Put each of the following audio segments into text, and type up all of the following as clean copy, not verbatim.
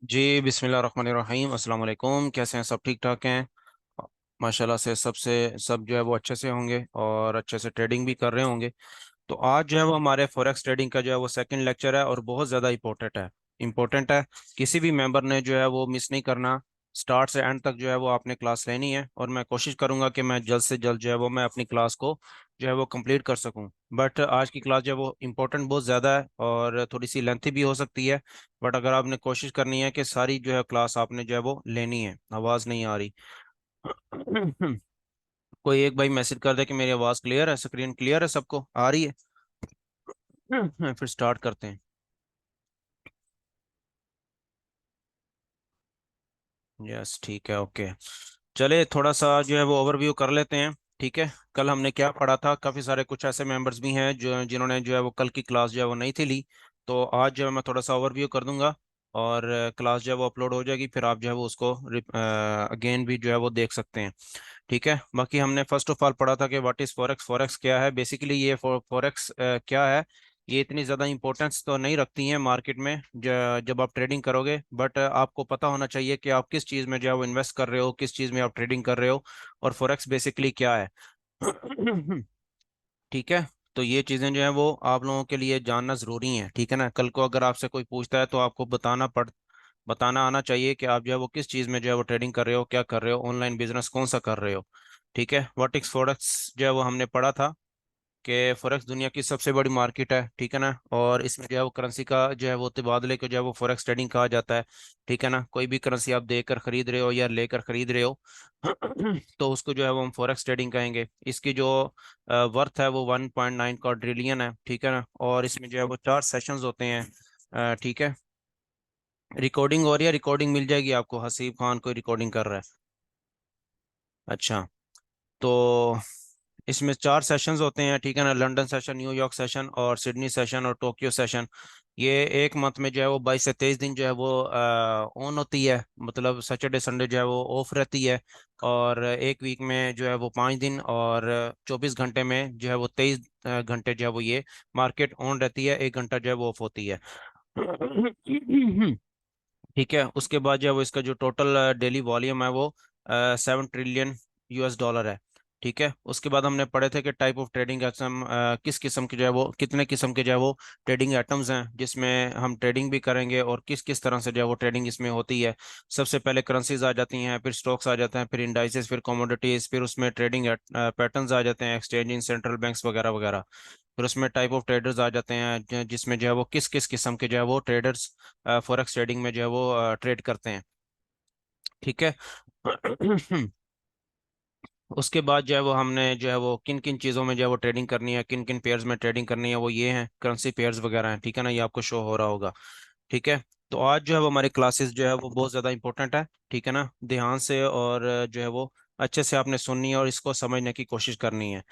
जी बिस्मिल्लाहिर्रहमानिर्रहीम अस्सलाम वालेकुम। कैसे हैं? सब ठीक ठाक हैं? माशाल्लाह से सब जो है वो अच्छे से होंगे और अच्छे से ट्रेडिंग भी कर रहे होंगे। तो आज जो है वो हमारे फॉरेक्स ट्रेडिंग का जो है वो सेकंड लेक्चर है और बहुत ज़्यादा इम्पोर्टेंट है। किसी भी मेंबर ने जो है वो मिस नहीं करना। स्टार्ट से एंड तक जो है वो आपने क्लास लेनी है और मैं कोशिश करूंगा कि मैं जल्द से जल्द जो है वो मैं अपनी क्लास को जो है वो कंप्लीट कर सकूं। बट आज की क्लास जो है वो इम्पोर्टेंट बहुत ज़्यादा है और थोड़ी सी लेंथी भी हो सकती है। बट अगर आपने कोशिश करनी है कि सारी जो है क्लास आपने जो है वो लेनी है। आवाज़ नहीं आ रही। कोई एक भाई मैसेज कर दे कि मेरी आवाज़ क्लियर है, स्क्रीन क्लियर है, सबको आ रही है। फिर स्टार्ट करते हैं। यस ठीक है, ओके। चले थोड़ा सा जो है वो ओवरव्यू कर लेते हैं। ठीक है, कल हमने क्या पढ़ा था? काफ़ी सारे कुछ ऐसे मेंबर्स भी हैं जो जिन्होंने जो है वो कल की क्लास जो है वो नहीं थी ली। तो आज जो है मैं थोड़ा सा ओवरव्यू कर दूंगा और क्लास जो है वो अपलोड हो जाएगी, फिर आप जो है वो उसको अगेन भी जो है वो देख सकते हैं। ठीक है, बाकी हमने फर्स्ट ऑफ ऑल पढ़ा था कि व्हाट इज फॉरेक्स। फॉरेक्स क्या है? बेसिकली ये फॉरेक्स क्या है? ये इतनी ज़्यादा इंपॉर्टेंस तो नहीं रखती हैं मार्केट में जब आप ट्रेडिंग करोगे। बट आपको पता होना चाहिए कि आप किस चीज़ में जो है वो इन्वेस्ट कर रहे हो, किस चीज़ में आप ट्रेडिंग कर रहे हो और फॉरेक्स बेसिकली क्या है। ठीक है, तो ये चीज़ें जो है वो आप लोगों के लिए जानना ज़रूरी है। ठीक है ना, कल को अगर आपसे कोई पूछता है तो आपको बताना आना चाहिए कि आप जो है वो किस चीज़ में जो है वो ट्रेडिंग कर रहे हो, क्या कर रहे हो, ऑनलाइन बिजनेस कौन सा कर रहे हो। ठीक है, वॉटिक्स फॉरेक्स जो है वो हमने पढ़ा था कि फॉरेक्स दुनिया की सबसे बड़ी मार्केट है। ठीक है ना, और इसमें जो है वो करेंसी का जो है वो तबादले को जो है वो फॉरेक्स ट्रेडिंग कहा जाता है। ठीक है ना, कोई भी करेंसी आप देकर खरीद रहे हो या लेकर खरीद रहे हो तो उसको जो है वो हम फॉरेक्स ट्रेडिंग कहेंगे। इसकी जो वर्थ है वो 1.9 क्वाड्रिलियन है। ठीक है ना, और इसमें जो है वो 4 सेशंस होते हैं। ठीक है, रिकॉर्डिंग हो रही है? रिकॉर्डिंग मिल जाएगी आपको। हसीब खान कोई रिकॉर्डिंग कर रहा है? अच्छा, तो इसमें 4 सेशंस होते हैं। ठीक है ना, लंदन सेशन, न्यूयॉर्क सेशन और सिडनी सेशन और टोक्यो सेशन। ये एक मंथ में जो है वो 22 से 23 दिन जो है वो ऑन होती है, मतलब सैटरडे संडे जो है वो ऑफ रहती है। और एक वीक में जो है वो 5 दिन और 24 घंटे में जो है वो 23 घंटे जो है वो ये मार्केट ऑन रहती है, 1 घंटा जो है वो ऑफ होती है। ठीक है, उसके बाद जो है वो इसका जो टोटल डेली वॉल्यूम है वो 7 ट्रिलियन US डॉलर है। ठीक है, उसके बाद हमने पढ़े थे कि टाइप ऑफ ट्रेडिंग एटम, किस किस्म के जो है वो कितने किस्म के जो है वो ट्रेडिंग एटम्स हैं जिसमें हम ट्रेडिंग भी करेंगे और किस किस तरह से जो है वो ट्रेडिंग इसमें होती है। सबसे पहले करेंसीज आ जाती हैं, फिर स्टॉक्स आ जाते हैं, फिर इंडाइसेस, फिर कमोडिटीज, फिर उसमें ट्रेडिंग पैटर्न्स आ जाते हैं, एक्सचेंजिंग, सेंट्रल बैंक्स वगैरह वगैरह। फिर उसमें टाइप ऑफ ट्रेडर्स आ जाते हैं जिसमें जो है वो किस किस किस्म के जो है वो ट्रेडर्स फॉरेक्स ट्रेडिंग में जो है वो ट्रेड करते हैं। ठीक है। उसके बाद जो है वो हमने जो है वो किन किन चीज़ों में जो है वो ट्रेडिंग करनी है, किन किन पेयर्स में ट्रेडिंग करनी है, वो ये हैं करेंसी पेयर्स वगैरह हैं। ठीक है ना, ये आपको शो हो रहा होगा। ठीक है, तो आज जो है वो हमारी क्लासेस जो है वो बहुत ज़्यादा इंपॉर्टेंट है। ठीक है ना, ध्यान से और जो है वो अच्छे से आपने सुननी है और इसको समझने की कोशिश करनी है।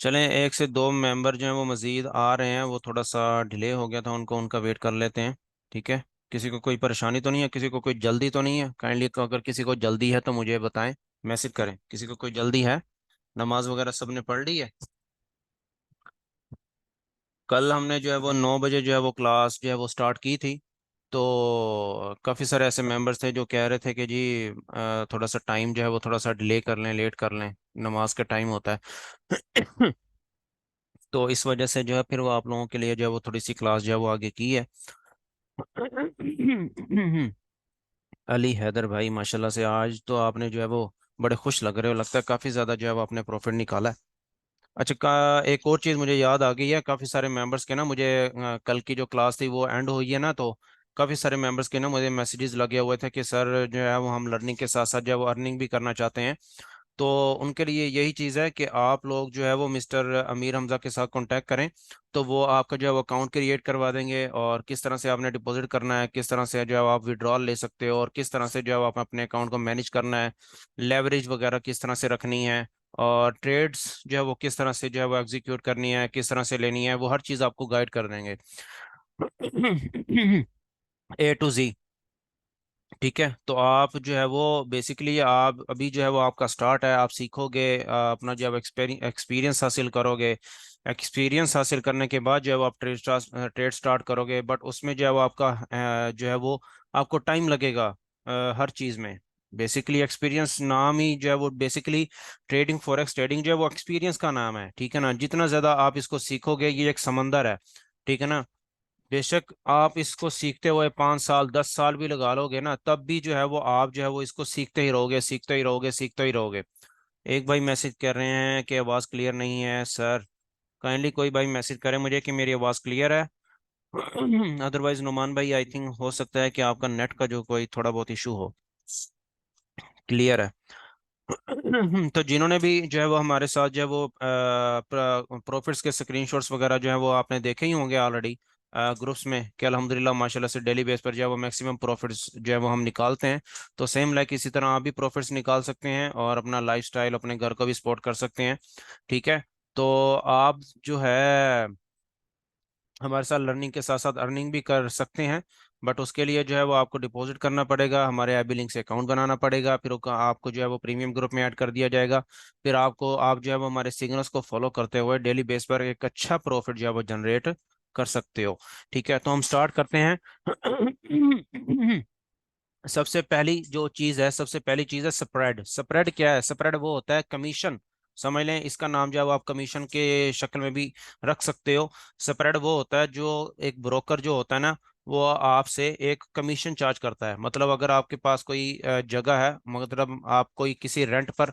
चलें, 1 से 2 मेंबर जो हैं वो मज़ीद आ रहे हैं। वो थोड़ा सा डिले हो गया था उनको, उनका वेट कर लेते हैं। ठीक है, किसी को कोई परेशानी तो नहीं है? किसी को कोई जल्दी तो नहीं है? काइंडली अगर किसी को जल्दी है तो मुझे बताएं, मैसेज करें। किसी को कोई जल्दी है? नमाज वगैरह सबने पढ़ ली है? कल हमने जो है वो 9 बजे जो है वो क्लास जो है वो स्टार्ट की थी। तो काफ़ी सारे ऐसे मेंबर्स थे जो कह रहे थे कि जी थोड़ा सा टाइम जो है वो थोड़ा सा डिले कर लें, लेट कर लें, नमाज का टाइम होता है। तो इस वजह से जो है फिर वो आप लोगों के लिए जो है वो थोड़ी सी क्लास जो है वो आगे की है। अली हैदर भाई, माशाल्लाह से आज तो आपने जो है वो बड़े खुश लग रहे हो। लगता है काफ़ी ज़्यादा जो है वो आपने प्रॉफिट निकाला है। अच्छा, एक और चीज़ मुझे याद आ गई है। काफ़ी सारे मेंबर्स के ना मुझे कल की जो क्लास थी वो एंड हुई है ना, तो काफ़ी सारे मेंबर्स के ना मुझे मैसेजेस लगे हुए थे कि सर जो है वो हम लर्निंग के साथ साथ जो है वो अर्निंग भी करना चाहते हैं। तो उनके लिए यही चीज़ है कि आप लोग जो है वो मिस्टर अमीर हमज़ा के साथ कांटेक्ट करें। तो वो आपका जो है वो अकाउंट क्रिएट करवा देंगे और किस तरह से आपने डिपॉजिट करना है, किस तरह से जो है आप विड्रॉल ले सकते हो और किस तरह से जो है आप अपने अकाउंट को मैनेज करना है, लेवरेज वगैरह किस तरह से रखनी है और ट्रेड्स जो है वो किस तरह से जो है वो एग्जीक्यूट करनी है, किस तरह से लेनी है, वो हर चीज़ आपको गाइड कर देंगे। A to Z। ठीक है, तो आप जो है वो बेसिकली आप अभी जो है वो आपका स्टार्ट है, आप सीखोगे, अपना जो है एक्सपीरियंस हासिल करोगे। एक्सपीरियंस हासिल करने के बाद जो है वो आप ट्रेड स्टार्ट करोगे, बट उसमें जो है वो आपका जो है वो आपको टाइम लगेगा हर चीज़ में। बेसिकली एक्सपीरियंस नाम ही जो है वो बेसिकली ट्रेडिंग, फॉरेक्स ट्रेडिंग जो है वो एक्सपीरियंस का नाम है। ठीक है ना, जितना ज़्यादा आप इसको सीखोगे, ये एक समंदर है। ठीक है ना, बेशक आप इसको सीखते हुए 5 साल 10 साल भी लगा लोगे ना, तब भी जो है वो आप जो है वो इसको सीखते ही रहोगे, सीखते ही रहोगे, सीखते ही रहोगे। एक भाई मैसेज कर रहे हैं कि आवाज़ क्लियर नहीं है सर। काइंडली कोई भाई मैसेज करे मुझे कि मेरी आवाज़ क्लियर है। अदरवाइज नुमान भाई, आई थिंक हो सकता है कि आपका नेट का जो कोई थोड़ा बहुत इशू हो। क्लियर है। तो जिन्होंने भी जो है वो हमारे साथ जो है वो प्रॉफिट्स के स्क्रीनशॉट्स वगैरह जो है वो आपने देखे ही होंगे ऑलरेडी ग्रुप्स में, कि अल्हम्दुलिल्लाह माशाल्लाह से डेली बेस पर जो है वो मैक्सिमम प्रॉफिट्स जो है वो हम निकालते हैं। तो सेम लाइक इसी तरह आप भी प्रॉफिट्स निकाल सकते हैं और अपना लाइफस्टाइल, अपने घर को भी सपोर्ट कर सकते हैं। ठीक है, तो आप जो है हमारे साथ लर्निंग के साथ साथ अर्निंग भी कर सकते हैं। बट उसके लिए जो है वो आपको डिपॉजिट करना पड़ेगा, हमारे IB लिंक से अकाउंट बनाना पड़ेगा, फिर आपको जो है वो प्रीमियम ग्रुप में ऐड कर दिया जाएगा। फिर आप जो है वो हमारे सिग्नल्स को फॉलो करते हुए डेली बेस पर एक अच्छा प्रॉफिट जो है वो जनरेट कर सकते हो। ठीक है, तो हम स्टार्ट करते हैं। सबसे पहली चीज है स्प्रेड। स्प्रेड क्या है? स्प्रेड वो होता है कमीशन। समझ लें, इसका नाम जो है वो आप कमीशन के शक्ल में भी रख सकते हो। स्प्रेड वो होता है जो एक ब्रोकर जो होता है ना, वो आपसे एक कमीशन चार्ज करता है। मतलब अगर आपके पास कोई जगह है, मतलब आप कोई किसी रेंट पर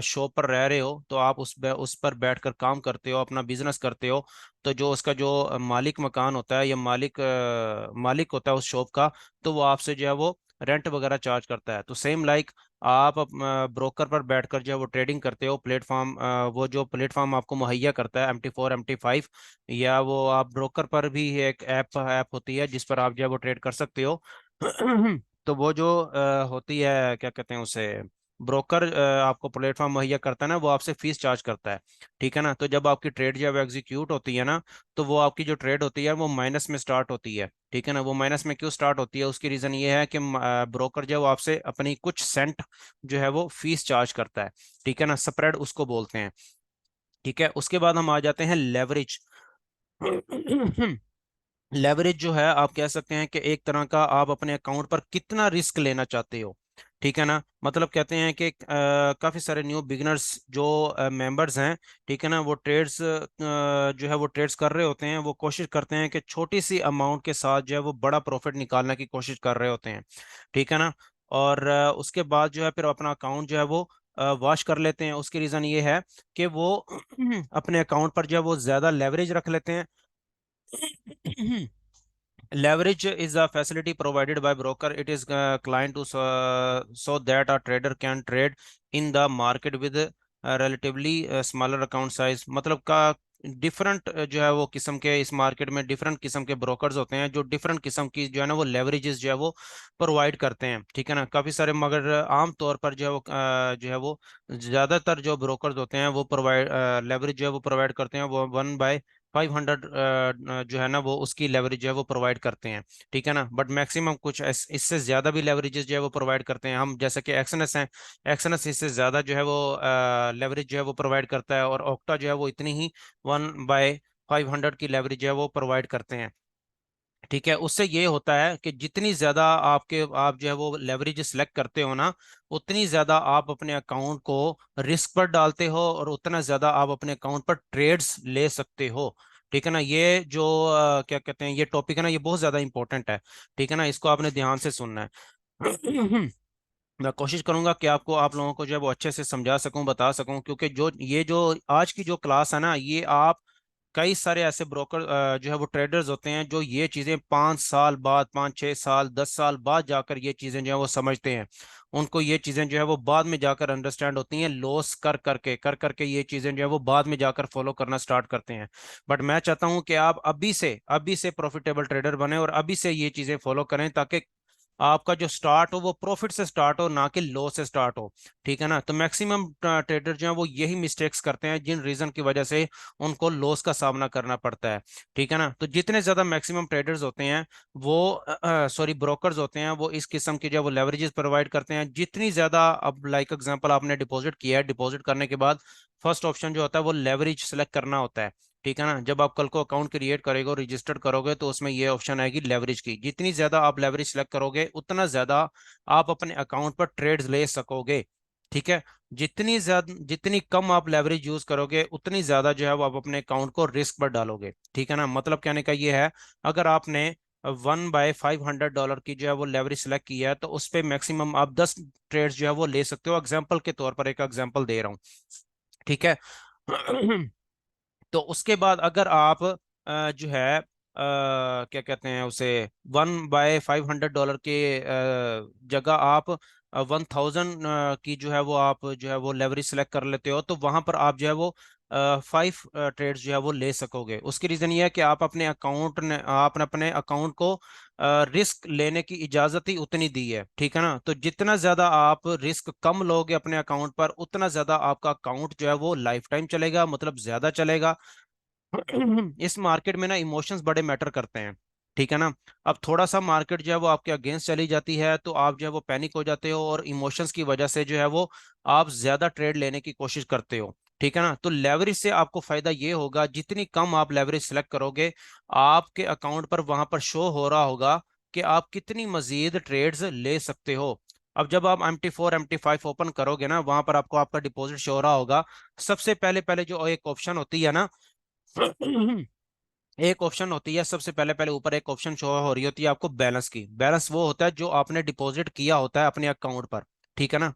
शॉप पर रह रहे हो, तो आप उस पर बैठकर काम करते हो, अपना बिजनेस करते हो। तो जो उसका जो मालिक मकान होता है या मालिक होता है उस शॉप का, तो वो आपसे जो है वो रेंट वगैरह चार्ज करता है। तो सेम लाइक आप ब्रोकर पर बैठकर जो है वो ट्रेडिंग करते हो, प्लेटफॉर्म वो जो प्लेटफॉर्म आपको मुहैया करता है MT4 MT5, या वो आप ब्रोकर पर भी एक ऐप ऐप होती है जिस पर आप जो है वो ट्रेड कर सकते हो। तो वो जो होती है, क्या कहते हैं उसे, ब्रोकर आपको प्लेटफॉर्म मुहैया करता है ना, वो आपसे फीस चार्ज करता है। ठीक है ना, तो जब आपकी ट्रेड जब एग्जीक्यूट होती है ना, तो वो आपकी जो ट्रेड होती है वो माइनस में स्टार्ट होती है। ठीक है ना, वो माइनस में क्यों स्टार्ट होती है, उसकी रीजन ये है कि ब्रोकर जो है वो आपसे अपनी कुछ सेंट जो है वो फीस चार्ज करता है। ठीक है ना, स्प्रेड उसको बोलते हैं। ठीक है, उसके बाद हम आ जाते हैं लेवरेज। लेवरेज जो है, आप कह सकते हैं कि एक तरह का आप अपने अकाउंट पर कितना रिस्क लेना चाहते हो। ठीक है ना, मतलब कहते हैं कि काफी सारे न्यू बिगिनर्स जो मेंबर्स हैं, ठीक है ना, वो ट्रेड्स जो है वो ट्रेड्स कर रहे होते हैं, वो कोशिश करते हैं कि छोटी सी अमाउंट के साथ जो है वो बड़ा प्रॉफिट निकालने की कोशिश कर रहे होते हैं। ठीक है ना, और उसके बाद जो है फिर अपना अकाउंट जो है वो वॉश कर लेते हैं। उसकी रीजन ये है कि वो अपने अकाउंट पर जो है वो ज्यादा लेवरेज रख लेते हैं। Leverage is a facility provided by broker. It is client to so that a trader can trade in the market with relatively smaller account size। मतलब का डिफरेंट जो है वो किस्म के इस मार्केट में डिफरेंट किस्म के ब्रोकर्स होते हैं जो डिफरेंट किस्म की जो है ना वो लेवरेजेस जो है वो प्रोवाइड करते हैं। ठीक है ना, काफी सारे, मगर आम तौर पर जो है वो जो है वो ज्यादातर जो ब्रोकर्स होते हैं वो प्रोवाइड लेवरेज जो है वो प्रोवाइड करते हैं, वो 1/500 जो है ना वो उसकी लेवरेज जो है वो प्रोवाइड करते हैं। ठीक है ना, बट मैक्सिमम कुछ इससे ज्यादा भी लेवरेजेस जो है वो प्रोवाइड करते हैं। हम जैसे कि एक्सएनएस हैं, एक्सएनएस इससे ज्यादा जो है वो लेवरेज जो है वो प्रोवाइड करता है, और ऑक्टा जो है वो इतनी ही 1/500 की लेवरेज जो है वो प्रोवाइड करते हैं। ठीक है, उससे ये होता है कि जितनी ज्यादा आप जो है वो लेवरेज सेलेक्ट करते हो ना, उतनी ज्यादा आप अपने अकाउंट को रिस्क पर डालते हो, और उतना ज्यादा आप अपने अकाउंट पर ट्रेड्स ले सकते हो। ठीक है ना, ये जो क्या कहते हैं ये टॉपिक है ना, ये बहुत ज्यादा इंपॉर्टेंट है। ठीक है ना, इसको आपने ध्यान से सुनना है। मैं कोशिश करूंगा कि आप लोगों को जो है वो अच्छे से समझा सकूं, बता सकूं, क्योंकि जो आज की जो क्लास है ना, ये आप कई सारे ऐसे ब्रोकर जो है वो ट्रेडर्स होते हैं जो ये चीजें 5 साल बाद, 5 6 साल 10 साल बाद जाकर ये चीजें जो है वो समझते हैं। उनको ये चीजें जो है वो बाद में जाकर अंडरस्टैंड होती हैं, लॉस कर करके ये चीजें जो है वो बाद में जाकर फॉलो करना स्टार्ट करते हैं। बट मैं चाहता हूं कि आप अभी से प्रॉफिटेबल ट्रेडर बने और अभी से ये चीजें फॉलो करें, ताकि आपका जो स्टार्ट हो वो प्रॉफिट से स्टार्ट हो, ना कि लॉस से स्टार्ट हो। ठीक है ना। तो मैक्सिमम ट्रेडर जो है वो यही मिस्टेक्स करते हैं, जिन रीजन की वजह से उनको लॉस का सामना करना पड़ता है। ठीक है ना। तो जितने ज्यादा मैक्सिमम ट्रेडर्स होते हैं वो, सॉरी ब्रोकर्स होते हैं, वो इस किस्म की जो वो लेवरेजेस प्रोवाइड करते हैं। जितनी ज्यादा, अब लाइक एग्जांपल आपने डिपॉजिट किया है, डिपॉजिट करने के बाद फर्स्ट ऑप्शन जो होता है वो लेवरेज सेलेक्ट करना होता है। ठीक है ना। जब आप कल को अकाउंट क्रिएट करोगे, रजिस्टर करोगे, तो उसमें ये ऑप्शन आएगी लेवरेज की। जितनी ज्यादा आप लेवरेज सेलेक्ट करोगे उतना ज्यादा आप अपने अकाउंट पर ट्रेड्स ले सकोगे। ठीक है। जितनी ज्यादा, जितनी कम आप लेवरेज यूज करोगे उतनी ज्यादा जो है वो आप अपने अकाउंट को रिस्क पर डालोगे। ठीक है ना। मतलब कहने का ये है, अगर आपने 1/500 डॉलर की जो है वो लेवरेज सेलेक्ट की है, तो उस पे मैक्सिमम आप 10 ट्रेड्स जो है वो ले सकते हो। एग्जाम्पल के तौर पर एक एग्जाम्पल दे रहा हूँ। ठीक है। तो उसके बाद अगर आप जो है क्या कहते हैं उसे, 1/500 डॉलर के जगह आप 1000 की जो है वो आप जो है वो लेवरेज सेलेक्ट कर लेते हो, तो वहां पर आप जो है वो 5 ट्रेड्स जो है वो ले सकोगे। उसकी रीजन ये है कि आप अपने अकाउंट ने, आपने अपने अकाउंट को रिस्क लेने की इजाजत ही उतनी दी है। ठीक है ना। तो जितना ज्यादा आप रिस्क कम लोगे अपने अकाउंट पर, उतना ज्यादा आपका अकाउंट जो है वो लाइफ टाइम चलेगा, मतलब ज्यादा चलेगा। इस मार्केट में ना इमोशंस बड़े मैटर करते हैं। ठीक है ना। अब थोड़ा सा मार्केट जो है वो आपके अगेंस्ट चली जाती है, तो आप जो है वो पैनिक हो जाते हो, और इमोशंस की वजह से जो है वो आप ज्यादा ट्रेड लेने की कोशिश करते हो। ठीक है ना। तो लेवरेज से आपको फायदा ये होगा, जितनी कम आप लेवरेज सेलेक्ट करोगे, आपके अकाउंट पर वहां पर शो हो रहा होगा कि आप कितनी मजीद ट्रेड्स ले सकते हो। अब जब आप MT4 MT5 ओपन करोगे ना, वहां पर आपको आपका डिपॉजिट शो हो रहा होगा। सबसे पहले पहले जो एक ऑप्शन होती है ना, एक ऑप्शन होती है सबसे पहले पहले ऊपर एक ऑप्शन शो हो रही होती है आपको बैलेंस की। बैलेंस वो होता है जो आपने डिपॉजिट किया होता है अपने अकाउंट पर। ठीक है ना।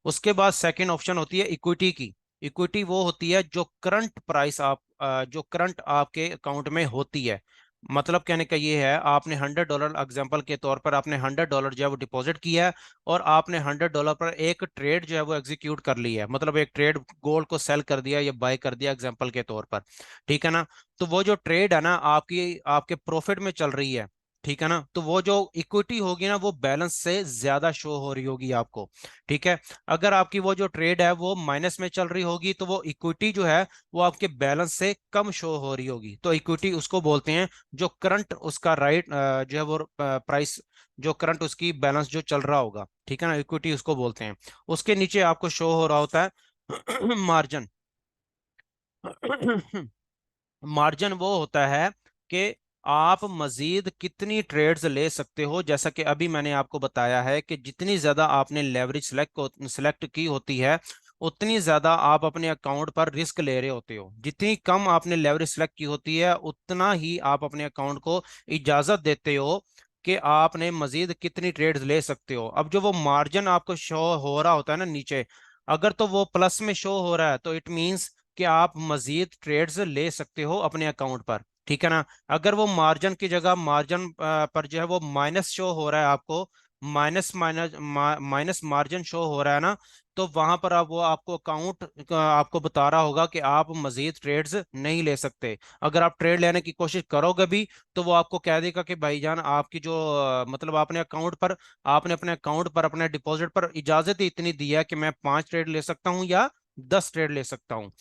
उसके बाद सेकंड ऑप्शन होती है इक्विटी की। इक्विटी वो होती है जो करंट प्राइस आप जो करंट आपके अकाउंट में होती है। मतलब कहने का ये है, आपने 100 डॉलर, एग्जांपल के तौर पर आपने 100 डॉलर जो है वो डिपॉजिट किया है, और आपने 100 डॉलर पर एक ट्रेड जो है वो एग्जीक्यूट कर ली है, मतलब एक ट्रेड गोल्ड को सेल कर दिया या बाय कर दिया एग्जांपल के तौर पर। ठीक है ना। तो वो जो ट्रेड है ना आपकी, आपके प्रॉफिट में चल रही है। ठीक है ना। तो वो जो इक्विटी होगी ना वो बैलेंस से ज्यादा शो हो रही होगी आपको। ठीक है। अगर आपकी वो जो ट्रेड है वो माइनस में चल रही होगी, तो वो इक्विटी जो है वो आपके बैलेंस से कम शो हो रही होगी। तो इक्विटी उसको बोलते हैं जो करंट उसका राइट जो है वो प्राइस, जो करंट उसकी बैलेंस जो चल रहा होगा। ठीक है ना। इक्विटी उसको बोलते हैं। उसके नीचे आपको शो हो रहा होता है मार्जिन। मार्जिन वो होता है कि आप मजीद कितनी ट्रेड्स ले सकते हो। जैसा कि अभी मैंने आपको बताया है कि जितनी ज्यादा आपने लेवरेज सेलेक्ट की होती है, उतनी ज्यादा आप अपने अकाउंट पर रिस्क ले रहे होते हो। जितनी कम आपने लेवरेज सेलेक्ट की होती है, उतना ही आप अपने अकाउंट को इजाजत देते हो कि आपने मजीद कितनी ट्रेड्स ले सकते हो। अब जो वो मार्जिन आपको शो हो रहा होता है ना नीचे, अगर तो वो प्लस में शो हो रहा है, तो इट मींस कि आप मजीद ट्रेड्स ले सकते हो अपने अकाउंट पर। ठीक है ना। अगर वो मार्जिन की जगह, मार्जिन पर जो है वो माइनस शो हो रहा है आपको, minus minus minus margin show हो रहा है ना, तो वहां पर आप, वो आपको अकाउंट आपको बता रहा होगा कि आप मजीद ट्रेड्स नहीं ले सकते। अगर आप ट्रेड लेने की कोशिश करोगे भी, तो वो आपको कह देगा कि भाईजान आपकी जो मतलब आपने अकाउंट पर, आपने अपने अकाउंट पर अपने डिपॉजिट पर इजाजत ही इतनी दी है कि मैं 5 ट्रेड ले सकता हूँ या 10 ट्रेड ले सकता हूँ।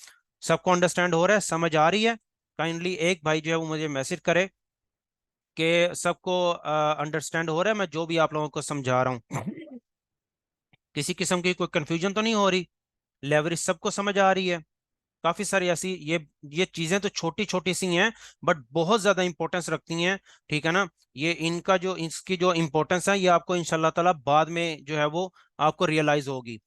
सबको अंडरस्टैंड हो रहा है, समझ आ रही है? काइंडली एक भाई जो है वो मुझे मैसेज करे कि सबको अंडरस्टैंड हो रहा है मैं जो भी आप लोगों को समझा रहा हूँ। किसी किस्म की कोई कंफ्यूजन तो नहीं हो रही? लेवरेज सबको समझ आ रही है? काफी सारी ऐसी ये चीजें तो छोटी छोटी सी हैं, बट बहुत ज्यादा इंपॉर्टेंस रखती हैं। ठीक है ना। ये इनका जो, इसकी जो इंपॉर्टेंस है, ये आपको इंशाल्लाह ताला बाद में जो है वो आपको रियलाइज होगी।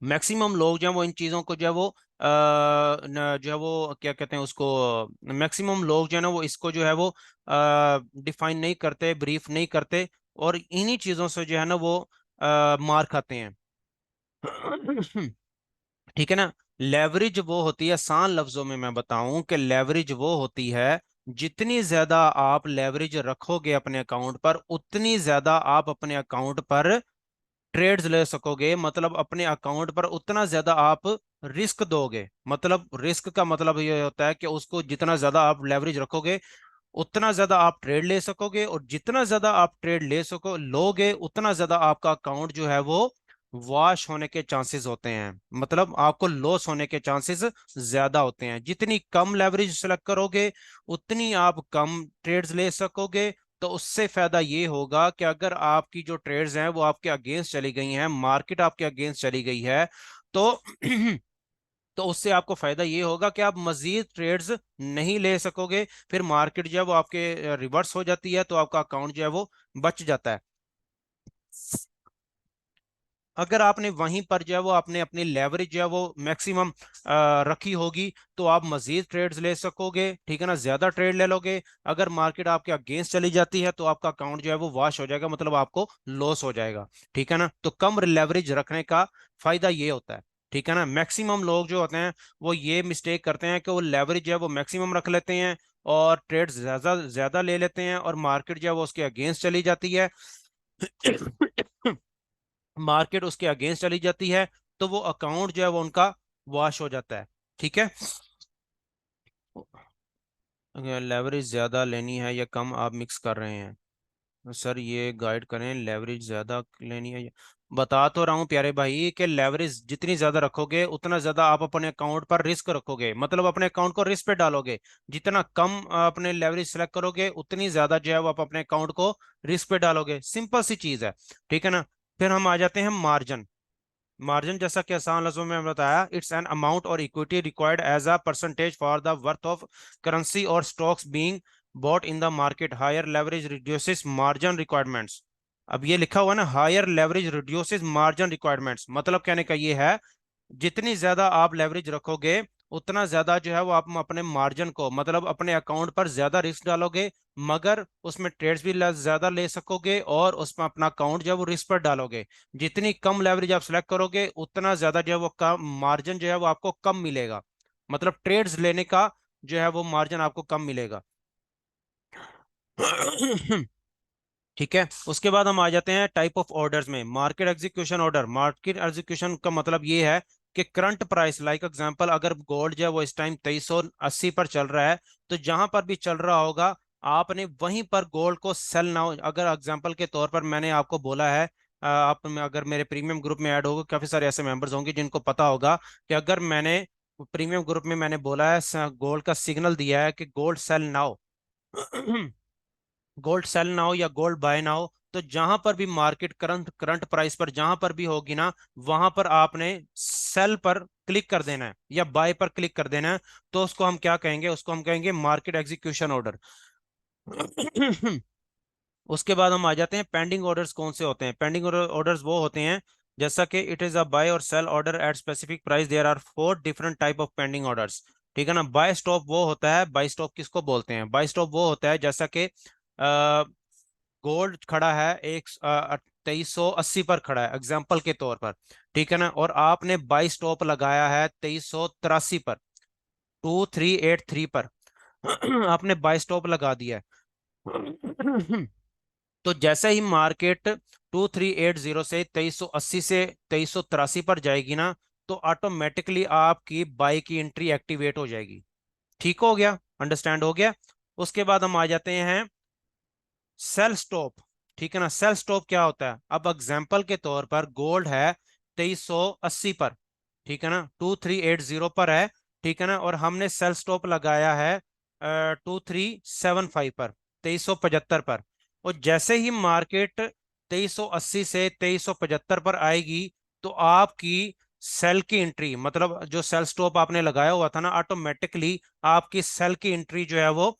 मैक्सिमम लोग जो है वो इन चीज़ों को जो है वो जो है वो क्या कहते हैं उसको, मैक्सिमम लोग जो है ना वो इसको जो है वो डिफाइन नहीं करते, ब्रीफ नहीं करते, और इन्हीं चीज़ों से जो है ना वो मार खाते हैं। ठीक है ना। लेवरेज वो होती है, आसान लफ्जों में मैं बताऊं कि लेवरेज वो होती है, जितनी ज्यादा आप लेवरेज रखोगे अपने अकाउंट पर, उतनी ज्यादा आप अपने अकाउंट पर ट्रेड्स ले सकोगे। मतलब अपने अकाउंट पर उतना ज्यादा आप रिस्क दोगे। मतलब रिस्क का मतलब ये होता है कि उसको जितना ज्यादा आप लेवरेज रखोगे, उतना ज्यादा आप ट्रेड ले सकोगे, और जितना ज्यादा आप ट्रेड ले सको लोगे उतना ज्यादा आपका अकाउंट जो है वो वॉश होने के चांसेस होते हैं, मतलब आपको लॉस होने के चांसेस ज्यादा होते हैं। जितनी कम लेवरेज सेलेक्ट करोगे उतनी आप कम ट्रेड्स ले सकोगे। तो उससे फायदा ये होगा कि अगर आपकी जो ट्रेड्स हैं वो आपके अगेंस्ट चली गई हैं, मार्केट आपके अगेंस्ट चली गई है, तो तो उससे आपको फायदा ये होगा कि आप मजीद ट्रेड्स नहीं ले सकोगे। फिर मार्केट जो है वो आपके रिवर्स हो जाती है, तो आपका अकाउंट जो है वो बच जाता है। अगर आपने वहीं पर जो है वो आपने अपनी लेवरेज जो है वो मैक्सिमम रखी होगी, तो आप मजीद ट्रेड्स ले सकोगे, ठीक है ना, ज्यादा ट्रेड ले लोगे। अगर मार्केट आपके अगेंस्ट चली जाती है तो आपका अकाउंट जो है वो वॉश हो जाएगा, मतलब आपको लॉस हो जाएगा, ठीक है ना। तो कम लेवरेज रखने का फायदा ये होता है, ठीक है ना। मैक्सिमम लोग जो होते हैं वो ये मिस्टेक करते हैं कि वो लेवरेज जो है वो मैक्सिमम रख लेते हैं और ट्रेड ज्यादा ज्यादा ले लेते हैं, और मार्केट जो है वो उसके अगेंस्ट चली जाती है। मार्केट उसके अगेंस्ट चली जाती है, तो वो अकाउंट जो है वो उनका वॉश हो जाता है, ठीक है। अगर लेवरेज ज्यादा लेनी है या कम आप मिक्स कर रहे हैं, तो सर ये गाइड करें, लेवरेज ज्यादा लेनी है बता तो रहा हूँ प्यारे भाई कि लेवरेज जितनी ज्यादा रखोगे उतना ज्यादा आप अपने अकाउंट पर रिस्क रखोगे, मतलब अपने अकाउंट को रिस्क पे डालोगे। जितना कम अपने लेवरेज सेलेक्ट करोगे उतनी ज्यादा जो है वो आप अपने अकाउंट को रिस्क पे डालोगे, सिंपल सी चीज है, ठीक है ना। फिर हम आ जाते हैं मार्जिन। मार्जिन जैसा कि आसान लफ्जों में हमने बताया, इट्स एन अमाउंट और equity required as a percentage for the worth of currency और stocks being bought in the market. Higher leverage reduces margin requirements. अब ये लिखा हुआ है ना, higher leverage reduces margin requirements, मतलब कहने का ये है जितनी ज्यादा आप लेवरेज रखोगे उतना ज्यादा जो है वो आप अपने मार्जिन को, मतलब अपने अकाउंट पर ज्यादा रिस्क डालोगे, मगर उसमें ट्रेड्स भी ज्यादा ले सकोगे और उसमें अपना अकाउंट जो है वो रिस्क पर डालोगे। जितनी कम लेवरेज आप सेलेक्ट करोगे उतना ज्यादा जो है वो कम मार्जिन जो है वो आपको कम मिलेगा, मतलब ट्रेड्स लेने का जो है वो मार्जिन आपको कम मिलेगा। ठीक है। उसके बाद हम आ जाते हैं टाइप ऑफ ऑर्डर्स में। Market execution order, market execution का मतलब ये है कि करंट प्राइस, लाइक एग्जांपल अगर गोल्ड जो है वो इस टाइम 2380 पर चल रहा है, तो जहां पर भी चल रहा होगा आपने वहीं पर गोल्ड को सेल नाउ। अगर एग्जांपल के तौर पर मैंने आपको बोला है, आप अगर मेरे प्रीमियम ग्रुप में ऐड होगा, काफी सारे ऐसे मेंबर्स होंगे जिनको पता होगा कि अगर मैंने प्रीमियम ग्रुप में मैंने बोला है, गोल्ड का सिग्नल दिया है कि gold sell now, gold sell ना हो या गोल्ड बाय ना हो, तो जहां पर भी मार्केट करंट करंट प्राइस पर जहां पर भी होगी ना, वहां पर आपने सेल पर क्लिक कर देना है या बाय पर क्लिक कर देना है। तो उसको हम क्या कहेंगे, उसको हम कहेंगे मार्केट एग्जीक्यूशन ऑर्डर। उसके बाद हम आ जाते हैं पेंडिंग ऑर्डर्स कौन से होते हैं। पेंडिंग ऑर्डर्स वो होते हैं जैसा कि इट इज अ बाय और sell order at specific price, there are four different type of pending orders, ठीक है ना। बाय स्टॉप वो होता है, बाय स्टॉप किसको बोलते हैं, बाय स्टॉप वो होता है जैसा कि गोल्ड खड़ा है एक 2380 पर खड़ा है एग्जाम्पल के तौर पर, ठीक है ना, और आपने बाई स्टॉप लगाया है 2383 पर, 2383 पर आपने बाई स्टॉप लगा दिया है। तो जैसे ही मार्केट 2380 से 2380 से 2383 पर जाएगी ना, तो ऑटोमेटिकली आपकी बाई की एंट्री एक्टिवेट हो जाएगी। ठीक हो गया, अंडरस्टैंड हो गया। उसके बाद हम आ जाते हैं सेल स्टॉप, ठीक है ना। सेल स्टॉप क्या होता है, अब एग्जांपल के तौर पर गोल्ड है 2380 पर, ठीक है ना, 2380 पर है, ठीक है ना, और हमने सेल स्टॉप लगाया है 2375 पर, 2375 पर। और जैसे ही मार्केट 2380 से 2375 पर आएगी, तो आपकी सेल की एंट्री, मतलब जो सेल स्टॉप आपने लगाया हुआ था ना, ऑटोमेटिकली आपकी सेल की एंट्री जो है वो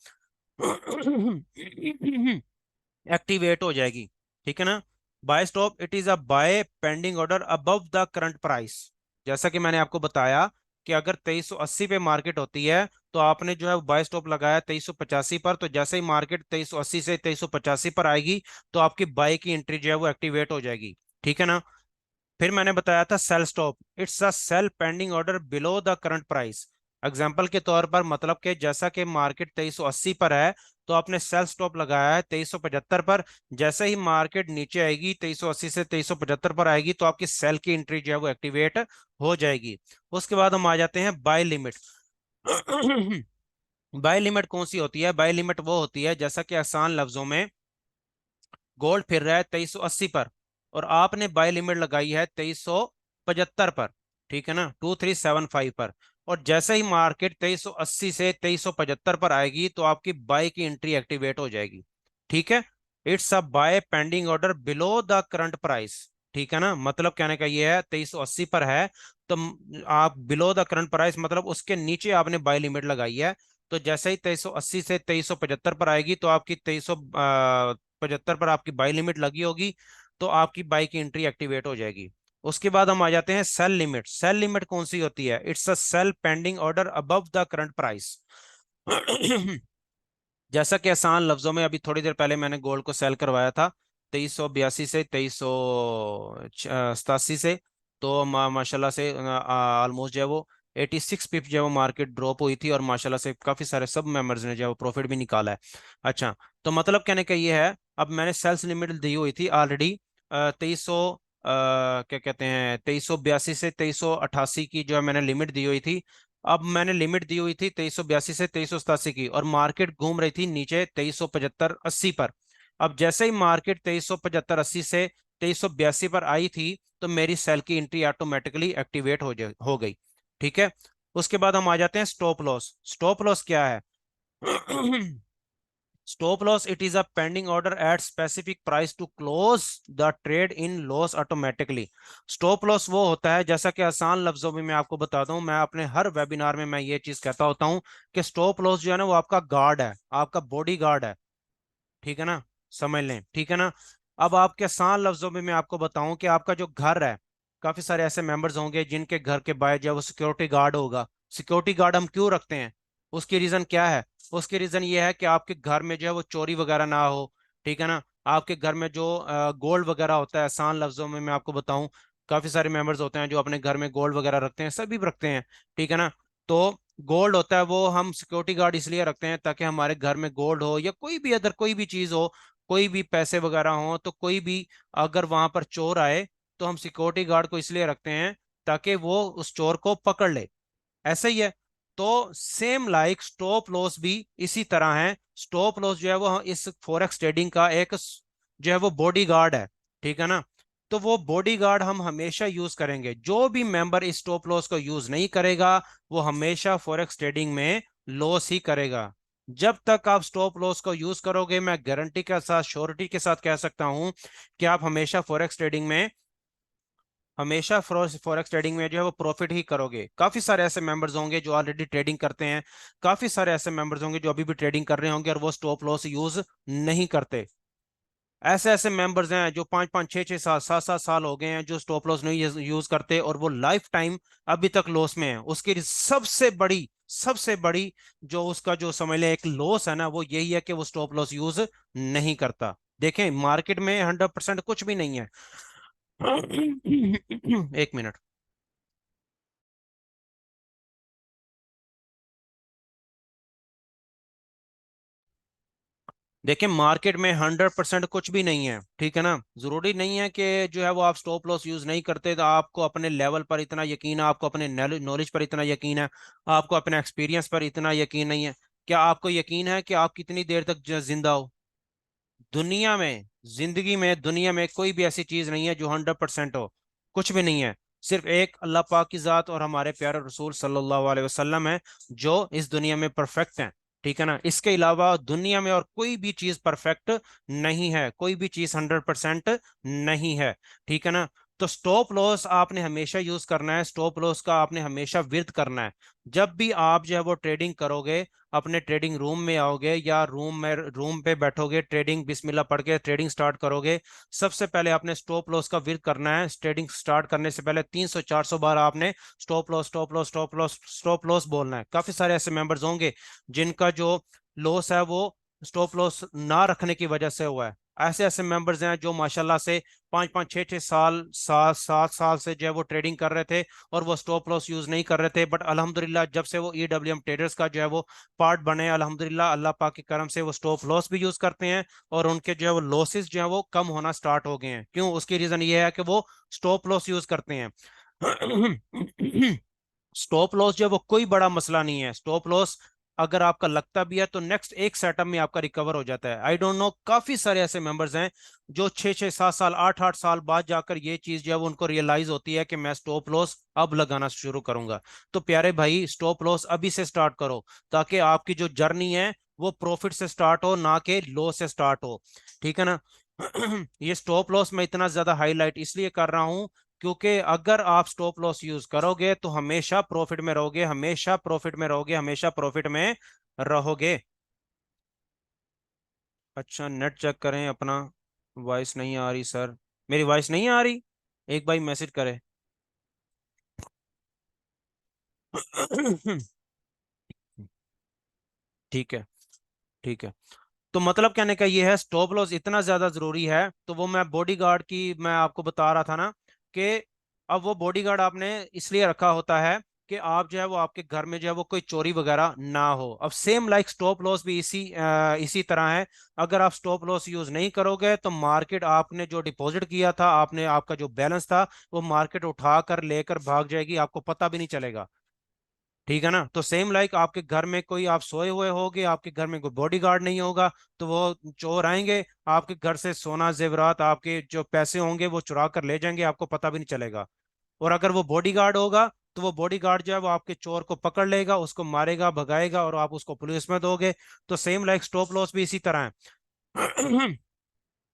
एक्टिवेट हो जाएगी, ठीक है ना। Buy stop, it is a buy pending order above the current price. जैसा कि मैंने आपको बताया कि अगर 2380 पे मार्केट होती है, तो आपने जो है बाय स्टॉप लगाया 2385 पर, तो जैसे ही मार्केट 2380 से 2385 पर आएगी, तो आपकी बाय की एंट्री जो है वो एक्टिवेट हो जाएगी, ठीक है ना। फिर मैंने बताया था sell stop, it's a sell pending order below the current price. Example के तौर पर, मतलब कि जैसा कि मार्केट 2380 पर है, तो आपने सेल स्टॉप लगाया है 2375 पर। जैसे ही मार्केट नीचे आएगी 2380 से 2375 पर आएगी, तो आपकी सेल की एंट्री जो है वो एक्टिवेट हो जाएगी। उसके बाद हम आ जाते हैं बाय लिमिट। बाय लिमिट कौन सी होती है? बाय लिमिट वो होती है, जैसा कि आसान लफ्जों में गोल्ड फिर रहा है 2380 पर, और आपने बाय लिमिट लगाई है 2375 पर, ठीक है ना, 2375 पर। और जैसे ही मार्केट 2380 से 2375 पर आएगी तो आपकी बाय की एंट्री एक्टिवेट हो जाएगी। ठीक है। It's a buy pending order below the current price. ठीक है ना, मतलब कहने का ये है 2380 पर है, तो आप बिलो द करंट प्राइस मतलब उसके नीचे आपने बाय लिमिट लगाई है। तो जैसे ही 2380 से 2375 पर आएगी तो आपकी 2375 पर आपकी बाई लिमिट लगी होगी, तो आपकी बाई की एंट्री एक्टिवेट हो जाएगी। उसके बाद हम आ जाते हैं सेल लिमिट। सेल लिमिट कौन सी होती है? It's a sell pending order above the current price. जैसा कि आसान लफ्जों में अभी थोड़ी देर पहले मैंने गोल्ड को सेल करवाया था 2382 से 2387 से, तो माशाल्लाह से ऑलमोस्ट जो है वो 86 पिप जो है वो मार्केट ड्रॉप हुई थी, और माशाल्लाह से काफी सारे सब मेंबर्स ने जो है वो प्रॉफिट भी निकाला है। अच्छा, तो मतलब कहने का ये है, अब मैंने सेल्स लिमिट दी हुई थी ऑलरेडी 2300, क्या कहते हैं, 2382 से 2388 की जो है मैंने लिमिट दी हुई थी। अब मैंने लिमिट दी हुई थी 2382 से 2387 की, और मार्केट घूम रही थी नीचे 2375-80 पर। अब जैसे ही मार्केट 2375-80 से 2382 पर आई थी, तो मेरी सेल की एंट्री ऑटोमेटिकली एक्टिवेट हो गई। ठीक है। उसके बाद हम आ जाते हैं स्टॉप लॉस। स्टॉप लॉस क्या है? Stop loss, it is a pending order at specific price to close the trade in loss automatically. Stop loss वो होता है, जैसा कि आसान लफ्जों में मैं आपको बताता हूं, मैं अपने हर वेबिनार में मैं ये चीज कहता होता हूं कि स्टॉप लॉस जो है ना वो आपका गार्ड है, आपका बॉडी गार्ड है। ठीक है ना, समझ लें, ठीक है ना। अब आपके आसान लफ्जों में मैं आपको बताऊं कि आपका जो घर है, काफी सारे ऐसे मेंबर्स होंगे जिनके घर के बाहर जो है वो सिक्योरिटी गार्ड होगा। सिक्योरिटी गार्ड हम क्यों रखते हैं? उसकी रीजन क्या है? उसकी रीजन ये है कि आपके घर में जो है वो चोरी वगैरह ना हो। ठीक है ना। आपके घर में जो गोल्ड वगैरह होता है, आसान लफ्जों में मैं आपको बताऊं, काफी सारे मेंबर्स होते हैं जो अपने घर में गोल्ड वगैरह रखते हैं, सभी रखते हैं। ठीक है ना। तो गोल्ड होता है वो हम सिक्योरिटी गार्ड इसलिए रखते हैं ताकि हमारे घर में गोल्ड हो या कोई भी अदर कोई भी चीज हो, कोई भी पैसे वगैरह हो, तो कोई भी अगर वहां पर चोर आए तो हम सिक्योरिटी गार्ड को इसलिए रखते हैं ताकि वो उस चोर को पकड़ ले। ऐसा ही है। तो सेम लाइक स्टॉप लॉस भी इसी तरह है। स्टॉप लॉस जो है वो इस फॉरेक्स ट्रेडिंग का एक जो है वो बॉडी गार्ड है। ठीक है ना। तो वो बॉडी गार्ड हम हमेशा यूज करेंगे। जो भी मेंबर इस स्टॉप लॉस को यूज नहीं करेगा वो हमेशा फॉरेक्स ट्रेडिंग में लॉस ही करेगा। जब तक आप स्टॉप लॉस को यूज करोगे, मैं गारंटी के साथ, श्योरिटी के साथ कह सकता हूं कि आप हमेशा फॉरेक्स ट्रेडिंग में, हमेशा फॉरेक्स ट्रेडिंग में जो है वो प्रॉफिट ही करोगे। काफी सारे ऐसे मेंबर्स होंगे जो ऑलरेडी ट्रेडिंग करते हैं, काफी सारे ऐसे मेंबर्स होंगे जो अभी भी ट्रेडिंग कर रहे होंगे और वो स्टॉप लॉस यूज नहीं करते। ऐसे ऐसे मेंबर्स हैं जो 5-5 6-6 साल 7-7 साल हो गए हैं जो स्टॉप लॉस नहीं यूज करते, और वो लाइफ टाइम अभी तक लॉस में है। उसकी सबसे बड़ी जो उसका जो समझ लें एक लॉस है ना, वो यही है कि वो स्टॉप लॉस यूज नहीं करता। देखें, मार्केट में 100% कुछ भी नहीं है। एक मिनट। देखिए, मार्केट में 100% कुछ भी नहीं है। ठीक है ना। जरूरी नहीं है कि जो है वो आप स्टॉप लॉस यूज नहीं करते तो आपको अपने लेवल पर इतना यकीन है, आपको अपने नॉलेज पर इतना यकीन है, आपको अपने एक्सपीरियंस पर इतना यकीन नहीं है। क्या आपको यकीन है कि आप कितनी देर तक जिंदा हो? दुनिया में, जिंदगी में, दुनिया में कोई भी ऐसी चीज नहीं है जो 100% हो। कुछ भी नहीं है। सिर्फ एक अल्लाह पाक की जात और हमारे प्यारे रसूल सल्लल्लाहु अलैहि वसल्लम है जो इस दुनिया में परफेक्ट हैं। ठीक है ना। इसके अलावा दुनिया में और कोई भी चीज परफेक्ट नहीं है, कोई भी चीज 100% नहीं है। ठीक है ना। तो स्टॉप लॉस आपने हमेशा यूज करना है, स्टॉप लॉस का आपने हमेशा विर्द करना है। जब भी आप जो है वो ट्रेडिंग करोगे, अपने ट्रेडिंग रूम में आओगे या रूम पे बैठोगे, ट्रेडिंग बिस्मिल्लाह पढ़ के ट्रेडिंग स्टार्ट करोगे, सबसे पहले आपने स्टॉप लॉस का विर्द करना है। ट्रेडिंग स्टार्ट करने से पहले 300-400 बार आपने stop loss, stop loss, stop loss, stop loss बोलना है। काफी सारे ऐसे मेंबर्स होंगे जिनका जो लॉस है वो स्टॉप लॉस ना रखने की वजह से हुआ है। ऐसे ऐसे मेंबर्स हैं जो माशाल्लाह से 5-5 6-6 साल, 7-7 साल से जो है वो ट्रेडिंग कर रहे थे और वो स्टॉप लॉस यूज नहीं कर रहे थे, बट अल्हम्दुलिल्लाह जब से वो ईडब्ल्यूएम ट्रेडर्स का जो है वो पार्ट बने, अल्हम्दुलिल्लाह अल्लाह पाक के करम से वो स्टॉप लॉस भी यूज करते हैं और उनके जो है वो लॉसेस जो है वो कम होना स्टार्ट हो गए हैं। क्यों? उसकी रीजन ये है कि वो स्टॉप लॉस यूज करते हैं। स्टॉप लॉस जो है वो कोई बड़ा मसला नहीं है। स्टॉप लॉस अगर आपका लगता भी है तो नेक्स्ट एक सेटअप में आपका रिकवर हो जाता है। आई डोंट नो, काफी सारे ऐसे मेंबर्स हैं जो 6 6 7 साल 8 8 साल बाद जाकर ये चीज जो है वो उनको रियलाइज होती है कि मैं स्टॉप लॉस अब लगाना शुरू करूंगा। तो प्यारे भाई, स्टॉप लॉस अभी से स्टार्ट करो, ताकि आपकी जो जर्नी है वो प्रॉफिट से स्टार्ट हो, ना कि लॉस से स्टार्ट हो। ठीक है ना। ये स्टॉप लॉस मैं इतना ज्यादा हाईलाइट इसलिए कर रहा हूं क्योंकि अगर आप स्टॉप लॉस यूज करोगे तो हमेशा प्रॉफिट में रहोगे, हमेशा प्रॉफिट में रहोगे, हमेशा प्रॉफिट में रहोगे। अच्छा, नेट चेक करें अपना। वॉइस नहीं आ रही सर, मेरी वॉइस नहीं आ रही। एक भाई मैसेज करे। ठीक है, ठीक है। तो मतलब कहने का ये है, स्टॉप लॉस इतना ज्यादा जरूरी है, तो वो मैं बॉडीगार्ड की मैं आपको बता रहा था ना कि अब वो बॉडीगार्ड आपने इसलिए रखा होता है कि आप जो है वो आपके घर में जो है वो कोई चोरी वगैरह ना हो। अब सेम लाइक स्टॉप लॉस भी इसी तरह है। अगर आप स्टॉप लॉस यूज नहीं करोगे तो मार्केट आपने जो डिपॉजिट किया था, आपने आपका जो बैलेंस था, वो मार्केट उठा कर लेकर भाग जाएगी, आपको पता भी नहीं चलेगा। ठीक है ना। तो सेम लाइक आपके घर में कोई, आप सोए हुए होगे, आपके घर में कोई बॉडीगार्ड नहीं होगा, तो वो चोर आएंगे, आपके घर से सोना जेवरात, आपके जो पैसे होंगे वो चुरा कर ले जाएंगे, आपको पता भी नहीं चलेगा। और अगर वो बॉडीगार्ड होगा तो वो बॉडीगार्ड जो है वो आपके चोर को पकड़ लेगा, उसको मारेगा, भगाएगा, और आप उसको पुलिस में दोगे। तो सेम लाइक स्टॉप लॉस भी इसी तरह है।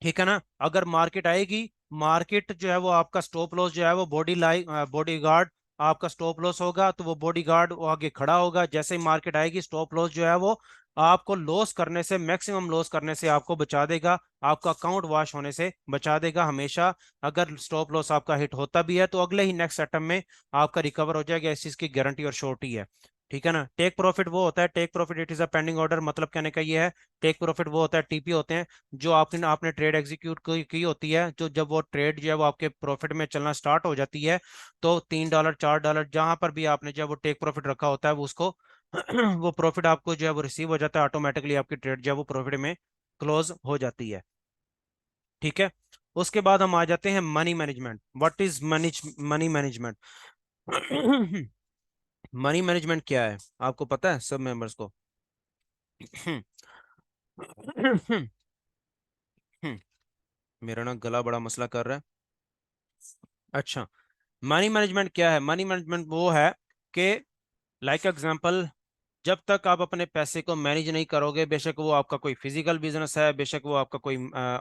ठीक है ना। अगर मार्केट आएगी, मार्केट जो है वो आपका स्टॉप लॉस जो है वो बॉडी गार्ड आपका स्टॉप लॉस होगा, तो वो बॉडी गार्ड वो आगे खड़ा होगा। जैसे ही मार्केट आएगी, स्टॉप लॉस जो है वो आपको लॉस करने से, मैक्सिमम लॉस करने से आपको बचा देगा, आपका अकाउंट वॉश होने से बचा देगा हमेशा। अगर स्टॉप लॉस आपका हिट होता भी है तो अगले ही नेक्स्ट अटेम्प्ट में आपका रिकवर हो जाएगा, इस चीज की गारंटी और श्योरिटी है। ठीक है ना। टेक प्रॉफिट वो होता है, take profit it is a pending order, मतलब कहने का ये है, टेक प्रॉफिट वो होता है, टीपी होते हैं, जो आपने आपने ट्रेड एग्जीक्यूट की होती है, जो जब वो ट्रेड जो है वो आपके प्रॉफिट में चलना स्टार्ट हो जाती है, तो $3 $4 जहां पर भी आपने जो है वो टेक प्रॉफिट रखा होता है वो उसको वो प्रॉफिट आपको जो है वो रिसीव हो जाता है ऑटोमेटिकली, आपकी ट्रेड जो है वो प्रॉफिट में क्लोज हो जाती है। ठीक है। उसके बाद हम आ जाते हैं money management. What is money management? Money management क्या है, आपको पता है सब मेंबर्स को? मेरा ना गला बड़ा मसला कर रहा है। अच्छा, मनी मैनेजमेंट क्या है? मनी मैनेजमेंट वो है कि लाइक एग्जांपल, जब तक आप अपने पैसे को मैनेज नहीं करोगे, बेशक वो आपका कोई फिजिकल बिजनेस है, बेशक वो आपका कोई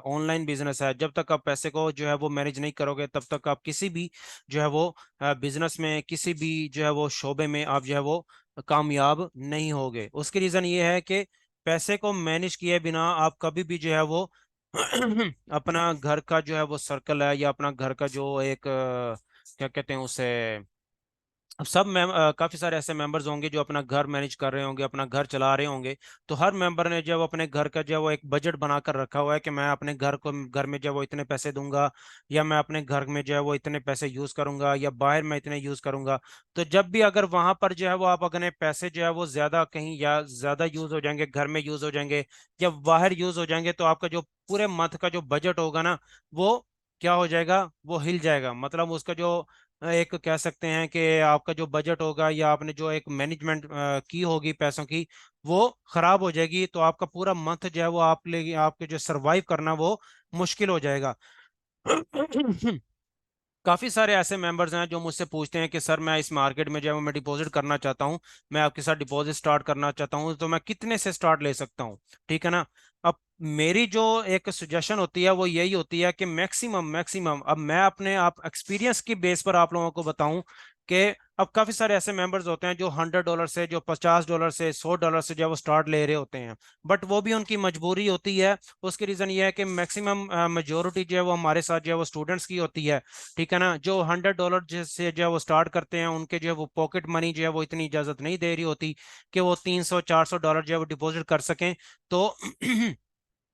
ऑनलाइन बिजनेस है, जब तक आप पैसे को जो है वो मैनेज नहीं करोगे, तब तक आप किसी भी जो है वो बिजनेस में, किसी भी जो है वो शोबे में आप जो है वो कामयाब नहीं होगे। उसकी रीजन ये है कि पैसे को मैनेज किए बिना आप कभी भी जो है वो अपना घर का जो है वो सर्कल है, या अपना घर का जो एक क्या कहते हैं उसे, अब सब काफी सारे ऐसे मेंबर्स होंगे जो अपना घर मैनेज कर रहे होंगे, अपना घर चला रहे होंगे। तो हर मेंबर ने जब अपने घर का जो है वो एक बजट बनाकर रखा हुआ है कि मैं अपने घर में जो है वो इतने पैसे दूंगा, या मैं अपने घर में जो है वो इतने पैसे यूज करूंगा, या बाहर मैं इतने यूज करूंगा। तो जब भी अगर वहां पर जो है वो आप अपने पैसे जो है वो ज्यादा कहीं या ज्यादा यूज हो जाएंगे, घर में यूज हो जाएंगे या बाहर यूज हो जाएंगे, तो आपका जो पूरे मंथ का जो बजट होगा ना, वो क्या हो जाएगा, वो हिल जाएगा। मतलब उसका जो एक कह सकते हैं कि आपका जो बजट होगा, या आपने जो एक मैनेजमेंट की होगी पैसों की, वो खराब हो जाएगी। तो आपका पूरा मंथ जो है वो आपके जो सरवाइव करना वो मुश्किल हो जाएगा। काफी सारे ऐसे मेंबर्स हैं जो मुझसे पूछते हैं कि सर मैं इस मार्केट में जो है वो मैं डिपॉजिट करना चाहता हूँ, मैं आपके साथ डिपॉजिट स्टार्ट करना चाहता हूँ, तो मैं कितने से स्टार्ट ले सकता हूँ? ठीक है ना। अब मेरी जो एक सजेशन होती है वो यही होती है कि मैक्सिमम मैक्सिमम, अब मैं अपने आप एक्सपीरियंस की बेस पर आप लोगों को बताऊं कि अब काफी सारे ऐसे मेंबर्स होते हैं जो $100 से, जो $50 से, $100 से जो है वो स्टार्ट ले रहे होते हैं, बट वो भी उनकी मजबूरी होती है। उसकी रीजन ये है कि मैक्सिमम मेजोरिटी जो है वो हमारे साथ जो है वो स्टूडेंट्स की होती है। ठीक है ना। जो $100 से जो है वो स्टार्ट करते हैं, उनके जो है वो पॉकेट मनी जो है वो इतनी इजाजत नहीं दे रही होती कि वो $300 $400 जो है वो डिपॉजिट कर सकें। तो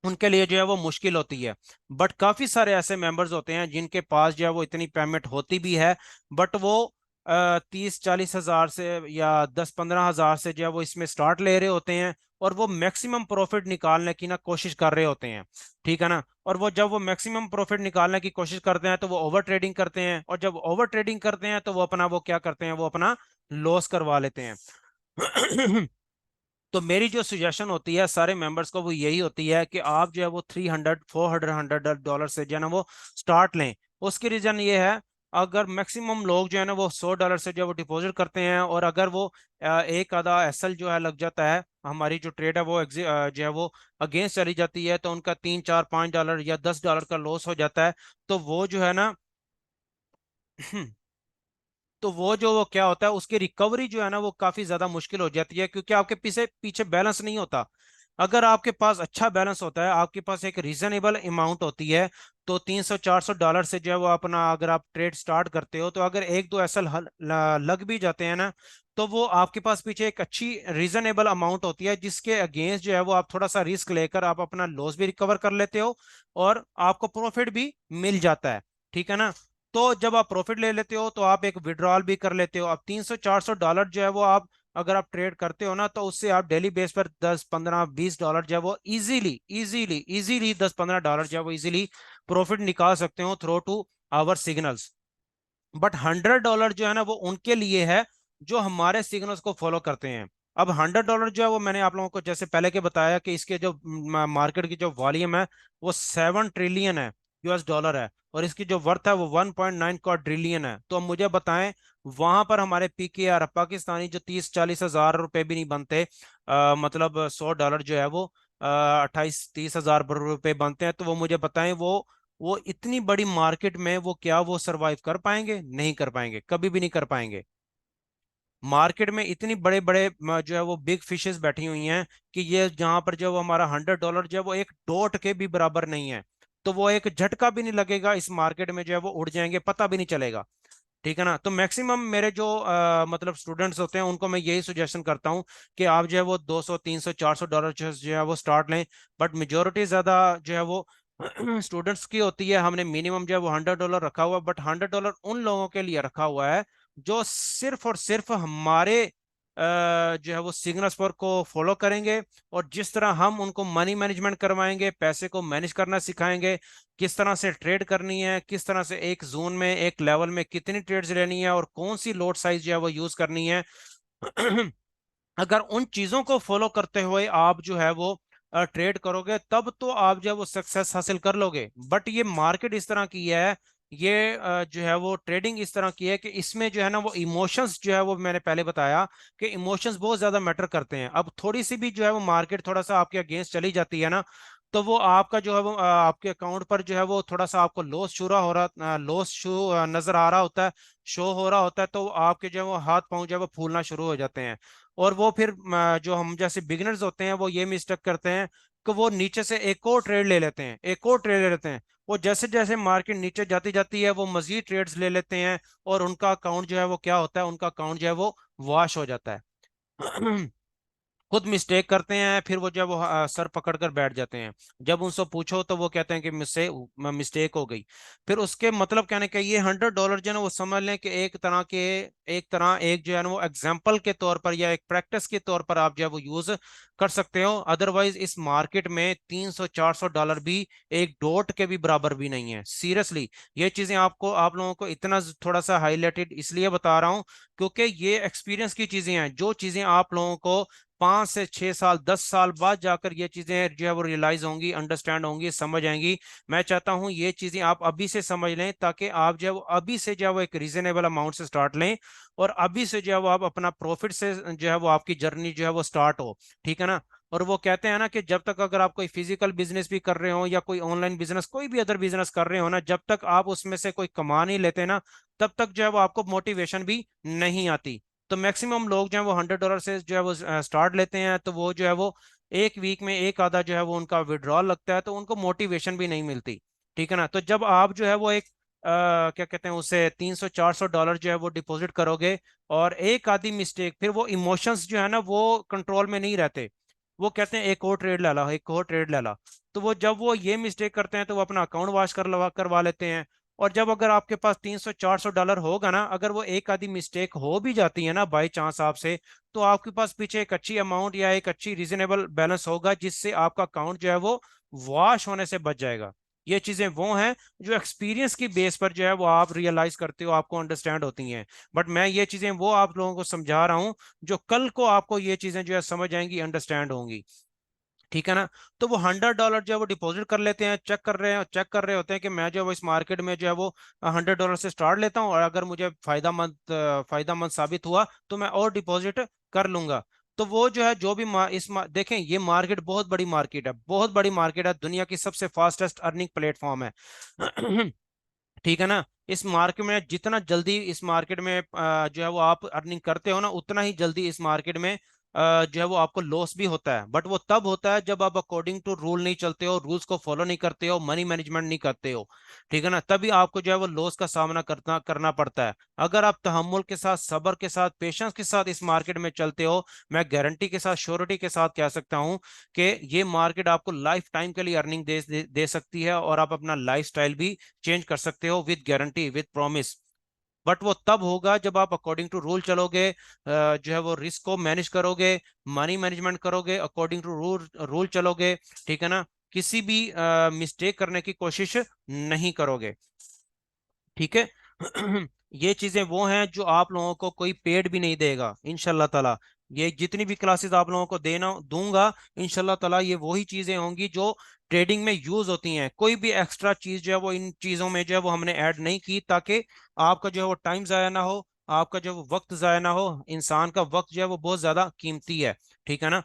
उनके लिए जो है वो मुश्किल होती है। बट काफी सारे ऐसे मेंबर्स होते हैं जिनके पास जो है वो इतनी पेमेंट होती भी है, बट वो 30 40 हजार से या 10 15 हजार से जो है वो इसमें स्टार्ट ले रहे होते हैं, और वो मैक्सिमम प्रॉफिट निकालने की ना कोशिश कर रहे होते हैं। ठीक है ना। और वो जब वो मैक्सिमम प्रॉफिट निकालने की कोशिश करते हैं तो वो ओवर ट्रेडिंग करते हैं, और जब ओवर ट्रेडिंग करते हैं तो वो अपना वो क्या करते हैं, वो अपना लॉस करवा लेते हैं। तो मेरी जो सजेशन होती है सारे मेंबर्स को वो यही होती है कि आप जो है वो 300 400 डॉलर से जो है ना वो स्टार्ट लें। उसकी रीजन ये है, अगर मैक्सिमम लोग जो है ना वो $100 से जो है वो डिपॉजिट करते हैं, और अगर वो एक आधा एसएल जो है लग जाता है, हमारी जो ट्रेड है वो जो है वो अगेंस्ट चली जाती है, तो उनका 3 4 5 डॉलर या $10 का लॉस हो जाता है। तो वो जो है ना तो वो क्या होता है, उसकी रिकवरी जो है ना वो काफी ज्यादा मुश्किल हो जाती है, क्योंकि आपके पीछे पीछे बैलेंस नहीं होता। अगर आपके पास अच्छा बैलेंस होता है, आपके पास एक रीजनेबल अमाउंट होती है, तो 300 400 डॉलर से जो है वो अपना अगर आप ट्रेड स्टार्ट करते हो, तो अगर एक दो ऐसा लग भी जाते हैं ना, तो वो आपके पास पीछे एक अच्छी रीजनेबल अमाउंट होती है, जिसके अगेंस्ट जो है वो आप थोड़ा सा रिस्क लेकर आप अपना लॉस भी रिकवर कर लेते हो, और आपको प्रॉफिट भी मिल जाता है। ठीक है ना। तो जब आप प्रॉफिट ले लेते हो तो आप एक विड्रॉल भी कर लेते हो। अब 300 400 डॉलर जो है वो आप अगर आप ट्रेड करते हो ना, तो उससे आप डेली बेस पर 10 15 20 डॉलर जो है वो इजीली इजीली इजीली 10 15 डॉलर जो है वो इजीली प्रॉफिट निकाल सकते हो through to our signals. But $100 जो है ना वो उनके लिए है जो हमारे सिग्नल्स को फॉलो करते हैं। अब $100 जो है वो मैंने आप लोगों को जैसे पहले के बताया कि इसके जो मार्केट की जो वॉल्यूम है वो 7 ट्रिलियन है, यूएस डॉलर है, और इसकी जो वर्थ है वो 1.9 ट्रिलियन है। तो अब मुझे बताएं, वहां पर हमारे पीकेआर पाकिस्तानी जो 30 40 हजार रुपए भी नहीं बनते, मतलब $100 जो है वो 28 30 हजार रुपए बनते हैं। तो वो मुझे बताएं, वो इतनी बड़ी मार्केट में वो क्या वो सरवाइव कर पाएंगे? नहीं कर पाएंगे, कभी भी नहीं कर पाएंगे। मार्केट में इतनी बड़े बड़े जो है वो बिग फिशेस बैठी हुई हैं कि ये जहां पर जो वो हमारा $100 जो है वो एक डॉट के भी बराबर नहीं है। तो वो एक झटका भी नहीं लगेगा, इस मार्केट में जो है वो उड़ जाएंगे, पता भी नहीं चलेगा। ठीक है ना। तो मैक्सिमम मेरे जो मतलब स्टूडेंट्स होते हैं उनको मैं यही सुजेशन करता हूँ कि आप जो है वो 200 300 400 डॉलर जो है वो स्टार्ट लें। बट मेजोरिटी ज्यादा जो है वो स्टूडेंट्स की होती है। हमने मिनिमम जो है वो $100 रखा हुआ, बट $100 उन लोगों के लिए रखा हुआ है जो सिर्फ और सिर्फ हमारे जो है वो सिग्नल्स पर को फॉलो करेंगे, और जिस तरह हम उनको मनी मैनेजमेंट करवाएंगे, पैसे को मैनेज करना सिखाएंगे, किस तरह से ट्रेड करनी है, किस तरह से एक जोन में एक लेवल में कितनी ट्रेड्स लेनी है, और कौन सी लोड साइज जो है वो यूज करनी है। अगर उन चीजों को फॉलो करते हुए आप जो है वो ट्रेड करोगे, तब तो आप जो है वो सक्सेस हासिल कर लोगे। बट ये मार्केट इस तरह की है, ये जो है वो ट्रेडिंग इस तरह की है कि इसमें जो है ना वो इमोशंस जो है वो मैंने पहले बताया कि इमोशंस बहुत ज्यादा मैटर करते हैं। अब थोड़ी सी भी जो है वो मार्केट थोड़ा सा आपके अगेंस्ट चली जाती है ना, तो वो आपका जो है वो आपके अकाउंट पर जो है वो थोड़ा सा आपको लॉस शो रहा हो रहा लॉस शो नजर आ रहा होता है, शो हो रहा होता है, तो आपके जो है वो हाथ पांव जो है वो फूलना शुरू हो जाते हैं। और वो फिर जो हम जैसे बिगिनर्स होते हैं वो ये मिस्टेक करते हैं कि वो नीचे से एक और ट्रेड ले लेते हैं, एक और ट्रेड ले लेते हैं। वो जैसे जैसे मार्केट नीचे जाती जाती है वो मजीद ट्रेड्स ले लेते हैं, और उनका अकाउंट जो है वो क्या होता है, उनका अकाउंट जो है वो वॉश हो जाता है। खुद मिस्टेक करते हैं, फिर वो जब वो सर पकड़ कर बैठ जाते हैं। जब उनसे पूछो तो वो कहते हैं कि मुझसे मिस्टेक हो गई। फिर उसके मतलब कहने का ये $100 जो है ना वो समझ लें कि एक जो है ना वो एग्जाम्पल के तौर पर या एक प्रैक्टिस के तौर पर आप जो है वो यूज कर सकते हो। अदरवाइज इस मार्केट में 300 400 डॉलर भी एक डॉट के भी बराबर भी नहीं है, सीरियसली। ये चीजें आपको आप लोगों को इतना थोड़ा सा हाईलाइटेड इसलिए बता रहा हूँ क्योंकि ये एक्सपीरियंस की चीजें हैं, जो चीजें आप लोगों को 5 से 6 साल 10 साल बाद जाकर ये चीजें जो है वो रियलाइज होंगी, अंडरस्टैंड होंगी, समझ आएंगी। मैं चाहता हूं ये चीजें आप अभी से समझ लें, ताकि आप जो है वो अभी से जो है वो एक रीजनेबल अमाउंट से स्टार्ट लें, और अभी से जो है वो आप अपना प्रॉफिट से जो है वो आपकी जर्नी जो है वो स्टार्ट हो। ठीक है ना। और वो कहते हैं ना कि जब तक अगर आप कोई फिजिकल बिजनेस भी कर रहे हो या कोई ऑनलाइन बिजनेस कोई भी अदर बिजनेस कर रहे हो ना, जब तक आप उसमें से कोई कमा नहीं लेते ना, तब तक जो है वो आपको मोटिवेशन भी नहीं आती। तो मैक्सिमम लोग जो है वो $100 से जो है वो स्टार्ट लेते हैं, तो वो जो है वो एक वीक में एक आधा जो है वो उनका विड्रॉल लगता है, तो उनको मोटिवेशन भी नहीं मिलती। ठीक है ना। तो जब आप जो है वो एक क्या कहते हैं उसे 300 400 डॉलर जो है वो डिपॉजिट करोगे, और एक आधी मिस्टेक, फिर वो इमोशंस जो है ना वो कंट्रोल में नहीं रहते। वो कहते हैं एक और ट्रेड ले ला, एक और ट्रेड ले ला। तो वो जब वो ये मिस्टेक करते हैं तो वो अपना अकाउंट वॉश करवा लेते हैं। और जब अगर आपके पास 300 400 डॉलर होगा ना, अगर वो एक आधी मिस्टेक हो भी जाती है ना बाई चांस आपसे, तो आपके पास पीछे एक अच्छी अमाउंट या एक अच्छी रीजनेबल बैलेंस होगा, जिससे आपका अकाउंट जो है वो वॉश होने से बच जाएगा। ये चीजें वो हैं जो एक्सपीरियंस की बेस पर जो है वो आप रियलाइज करते हो, आपको अंडरस्टैंड होती हैं। बट मैं ये चीजें वो आप लोगों को समझा रहा हूँ जो कल को आपको ये चीजें जो है समझ आएंगी, अंडरस्टैंड होंगी। ठीक है ना। तो वो $100 जो है वो डिपॉजिट कर लेते हैं, चेक कर रहे होते हैं कि मैं जो है वो इस मार्केट में जो है वो $100 से स्टार्ट लेता हूँ, और अगर मुझे फायदा मंद साबित हुआ तो मैं और डिपॉजिट कर लूंगा। तो वो जो है जो भी देखें, ये मार्केट बहुत बड़ी मार्केट है, बहुत बड़ी मार्केट है, दुनिया की सबसे फास्टेस्ट अर्निंग प्लेटफॉर्म है। ठीक है ना। इस मार्केट में जितना जल्दी इस मार्केट में जो है वो आप अर्निंग करते हो ना, उतना ही जल्दी इस मार्केट में जो है वो आपको लॉस भी होता है। बट वो तब होता है जब आप अकॉर्डिंग टू रूल नहीं चलते हो, रूल्स को फॉलो नहीं करते हो, मनी मैनेजमेंट नहीं करते हो। ठीक है ना, तभी आपको जो है वो लॉस का सामना करना करना पड़ता है। अगर आप तहम्मुल के साथ, सब्र के साथ, पेशेंस के साथ इस मार्केट में चलते हो, मैं गारंटी के साथ, श्योरिटी के साथ कह सकता हूँ कि ये मार्केट आपको लाइफ टाइम के लिए अर्निंग दे सकती है, और आप अपना लाइफ स्टाइल भी चेंज कर सकते हो with guarantee, with promise. But वो तब होगा जब आप अकॉर्डिंग टू रूल चलोगे, जो है वो रिस्क को मैनेज करोगे, मनी मैनेजमेंट करोगे, अकॉर्डिंग टू रूल रूल चलोगे। ठीक है ना, किसी भी मिस्टेक करने की कोशिश नहीं करोगे। ठीक है। ये चीजें वो हैं जो आप लोगों को कोई पेड भी नहीं देगा इंशाल्लाह ताला। ये जितनी भी क्लासेस आप लोगों को देना दूंगा इंशाल्लाह ताला, ये वही चीजें होंगी जो ट्रेडिंग में यूज होती हैं। कोई भी एक्स्ट्रा चीज जो है वो इन चीजों में जो है वो हमने ऐड नहीं की, ताकि आपका जो है वो टाइम जाया ना हो, आपका जो है वो वक्त जाया ना हो। इंसान का वक्त जो है वो बहुत ज्यादा कीमती है। ठीक है ना।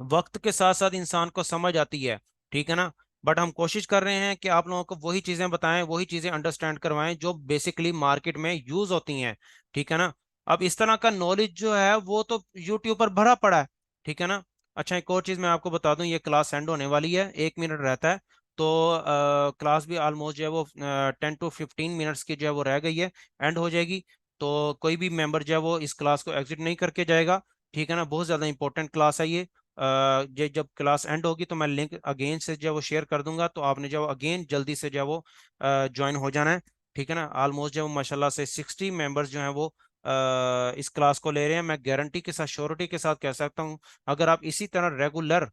वक्त के साथ साथ इंसान को समझ आती है। ठीक है ना। बट हम कोशिश कर रहे हैं कि आप लोगों को वही चीजें बताएं, वही चीजें अंडरस्टैंड करवाएं जो बेसिकली मार्केट में यूज होती हैं। ठीक है ना। अब इस तरह का नॉलेज जो है वो तो यूट्यूब पर भरा पड़ा है। ठीक है ना। अच्छा, एक और चीज मैं आपको बता दूं, ये क्लास एंड होने वाली है, 1 मिनट रहता है। तो क्लास भी ऑलमोस्ट जो है वो 10 to 15 मिनट्स की जो है वो रह गई है, एंड हो जाएगी। तो कोई भी मेंबर जो है वो इस क्लास को एग्जिट नहीं करके जाएगा। ठीक है ना, बहुत ज़्यादा इंपॉर्टेंट क्लास है ये। ये जब क्लास एंड होगी तो मैं लिंक अगेन से जो है वो शेयर कर दूंगा, तो आपने जो अगेन जल्दी से जो है वो ज्वाइन हो जाना है। ठीक है ना। ऑलमोस्ट जो है वो माशाल्लाह से 60 मेंबर्स जो हैं वो इस क्लास को ले रहे हैं। मैं गारंटी के साथ, श्योरिटी के साथ कह सकता हूँ, अगर आप इसी तरह रेगुलर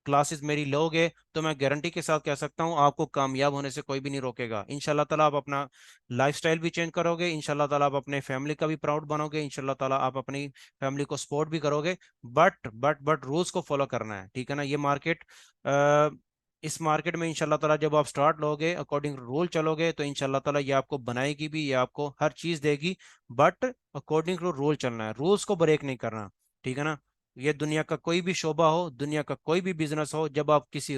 क्लासेस मेरी लोगे तो मैं गारंटी के साथ कह सकता हूँ आपको कामयाब होने से कोई भी नहीं रोकेगा। इंशाल्लाह ताला आप अपना लाइफस्टाइल भी चेंज करोगे, इंशाल्लाह ताला आप अपने फैमिली का भी प्राउड बनोगे, इंशाल्लाह ताला आप अपनी फैमिली को सपोर्ट भी करोगे। बट रूल्स को फॉलो करना है। ठीक है ना। ये मार्केट, इस मार्केट में इंशाल्लाह ताला जब आप स्टार्ट लोगे, अकॉर्डिंग रूल चलोगे, तो इंशाल्लाह ताला ये आपको बनाएगी भी, ये आपको हर चीज देगी। बट अकॉर्डिंग टू रूल चलना है, रूल्स को ब्रेक नहीं करना। ठीक है ना। ये दुनिया का कोई भी शोबा हो, दुनिया का कोई भी बिजनेस हो, जब आप किसी